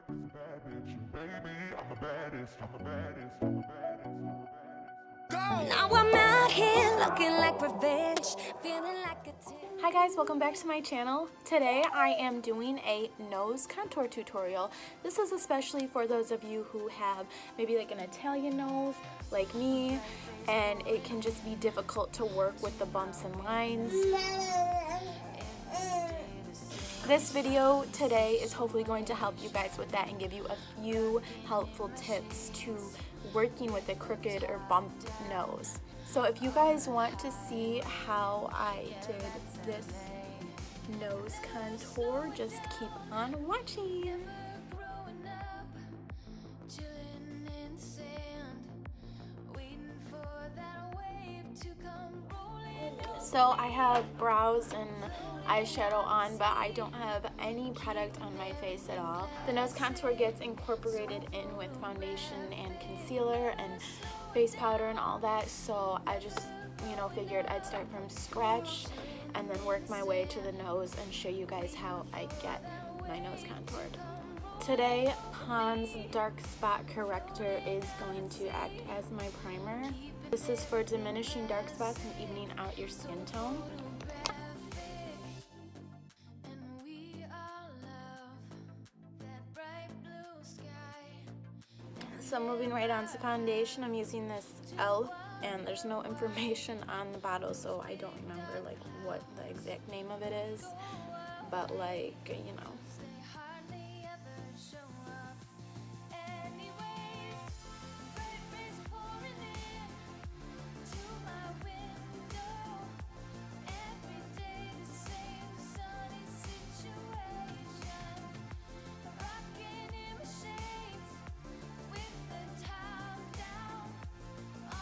Now I'm out here looking like revenge, feeling like a Hi guys, welcome back to my channel. Today I am doing a nose contour tutorial. This is especially for those of you who have maybe like an Italian nose like me, and it can just be difficult to work with the bumps and lines. This video today is hopefully going to help you guys with that and give you a few helpful tips to working with a crooked or bumped nose. So if you guys want to see how I did this nose contour, just keep on watching. So I have brows and eyeshadow on, but I don't have any product on my face at all. The nose contour gets incorporated in with foundation and concealer and face powder and all that, so I just, figured I'd start from scratch and then work my way to the nose and show you guys how I get my nose contoured. Today, Pond's Dark Spot Corrector is going to act as my primer. This is for diminishing dark spots and evening out your skin tone. So moving right on to foundation, I'm using this e.l.f. and there's no information on the bottle, so I don't remember like what the exact name of it is, but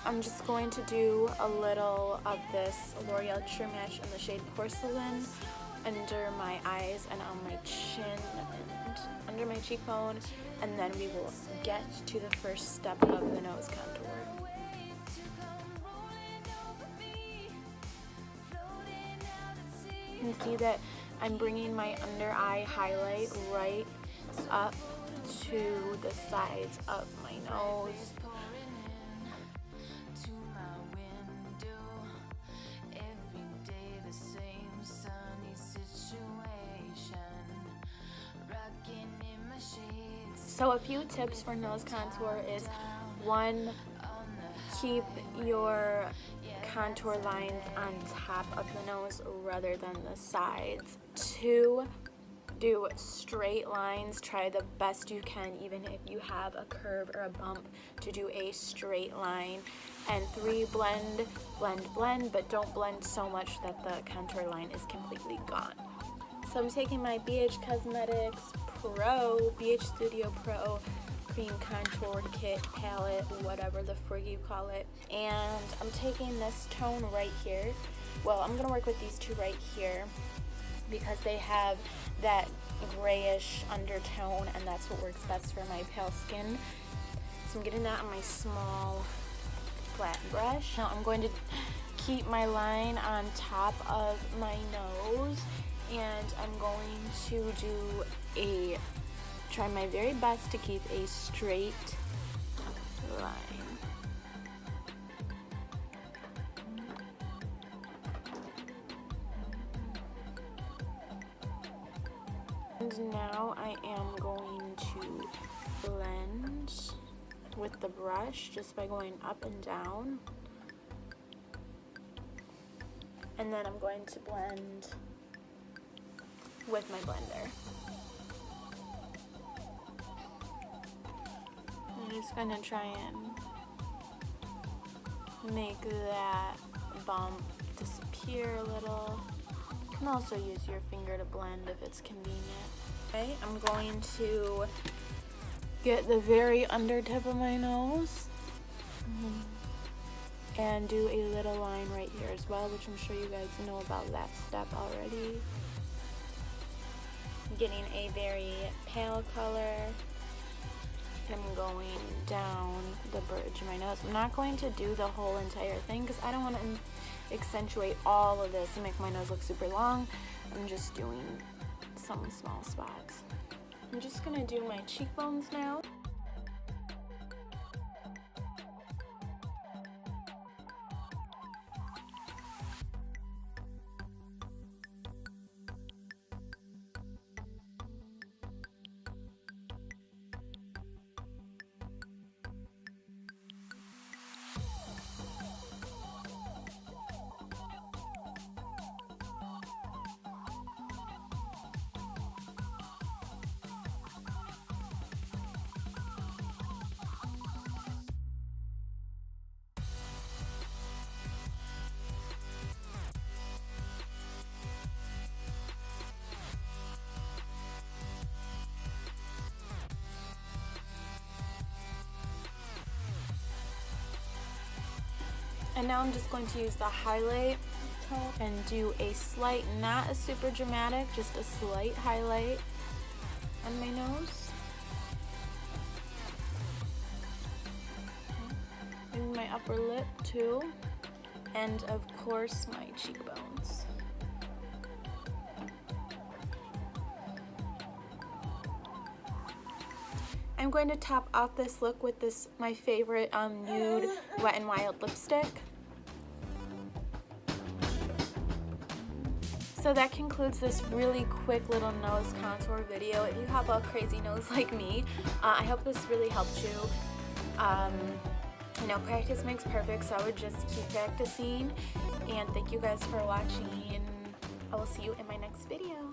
I'm just going to do a little of this L'Oreal True Match in the shade Porcelain under my eyes and on my chin and under my cheekbone, and then we will get to the first step of the nose contour. You can see that I'm bringing my under eye highlight right up to the sides of my nose. So a few tips for nose contour is 1, keep your contour lines on top of the nose rather than the sides. 2, do straight lines. Try the best you can, even if you have a curve or a bump, to do a straight line. And 3, blend, blend, blend, but don't blend so much that the contour line is completely gone. So I'm taking my BH Cosmetics BH Studio Pro Cream Contour Kit, palette, whatever the frig you call it. And I'm taking this tone right here. Well, I'm going to work with these two right here because they have that grayish undertone, and that's what works best for my pale skin. So I'm getting that on my small flat brush. Now I'm going to keep my line on top of my nose, and I'm going to try my very best to keep a straight line. And now I am going to blend with the brush just by going up and down. And then I'm going to blend with my blender. I'm just going to try and make that bump disappear a little. You can also use your finger to blend if it's convenient. Okay, I'm going to get the very under tip of my nose and do a little line right here as well, which I'm sure you guys know about that step already. I'm getting a very pale color. I'm going down the bridge of my nose. I'm not going to do the whole entire thing because I don't want to accentuate all of this and make my nose look super long. I'm just doing some small spots. I'm just gonna do my cheekbones now. And now I'm just going to use the highlight and do a slight, not a super dramatic, just a slight highlight on my nose. And my upper lip too. And of course my cheekbones. I'm going to top off this look with this, my favorite nude Wet n Wild lipstick. So that concludes this really quick little nose contour video. If you have a crazy nose like me, I hope this really helped you. You know, practice makes perfect, so I would just keep practicing. And thank you guys for watching. I will see you in my next video.